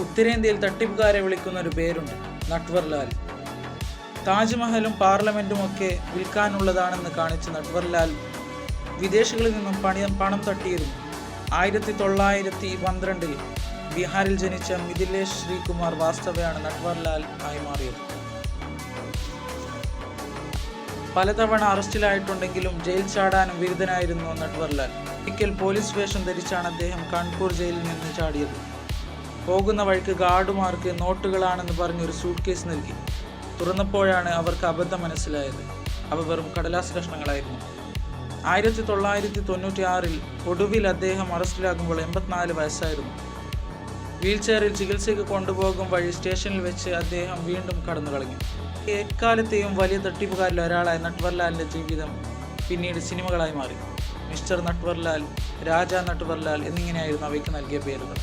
ഉത്തരേന്ത്യയിൽ തട്ടിപ്പുകാരെ വിളിക്കുന്ന ഒരു പേരുണ്ട്, നട്വർലാൽ. താജ്മഹലും പാർലമെൻറ്റുമൊക്കെ വിൽക്കാനുള്ളതാണെന്ന് കാണിച്ച് നട്വർലാൽ വിദേശികളിൽ നിന്നും പണം തട്ടിയിരുന്നു. 1912 ബീഹാറിൽ ജനിച്ച മിഥിലേഷ് ശ്രീകുമാർ വാസ്തവയാണ് നട്വർലാൽ ആയി മാറിയത്. പലതവണ അറസ്റ്റിലായിട്ടുണ്ടെങ്കിലും ജയിൽ ചാടാനും വിരുദ്ധനായിരുന്നു നട്വർലാൽ. ഒരിക്കൽ പോലീസ് വേഷം ധരിച്ചാണ് അദ്ദേഹം കാൺപൂർ ജയിലിൽ നിന്ന് ചാടിയത്. പോകുന്ന വഴിക്ക് ഗാർഡുമാർക്ക് നോട്ടുകളാണെന്ന് പറഞ്ഞൊരു സൂട്ട് കേസ് നൽകി. തുറന്നപ്പോഴാണ് അവർക്ക് അബദ്ധം മനസ്സിലായത്. അവ വെറും കടലാസ് കഷ്ണങ്ങളായിരുന്നു. 1996 ഒടുവിൽ അദ്ദേഹം അറസ്റ്റിലാകുമ്പോൾ 84 വയസ്സായിരുന്നു. വീൽചെയറിൽ ചികിത്സയ്ക്ക് കൊണ്ടുപോകും വഴി സ്റ്റേഷനിൽ വെച്ച് അദ്ദേഹം വീണ്ടും കടന്നു കളഞ്ഞു. എക്കാലത്തെയും വലിയ തട്ടിപ്പുകാരിൽ ഒരാളായ നട്വർലാലിൻ്റെ ജീവിതം പിന്നീട് സിനിമകളായി മാറി. മിസ്റ്റർ നട്വർലാൽ, രാജ നട്വർലാൽ എന്നിങ്ങനെയായിരുന്നു അവയ്ക്ക് നൽകിയ പേരുകൾ.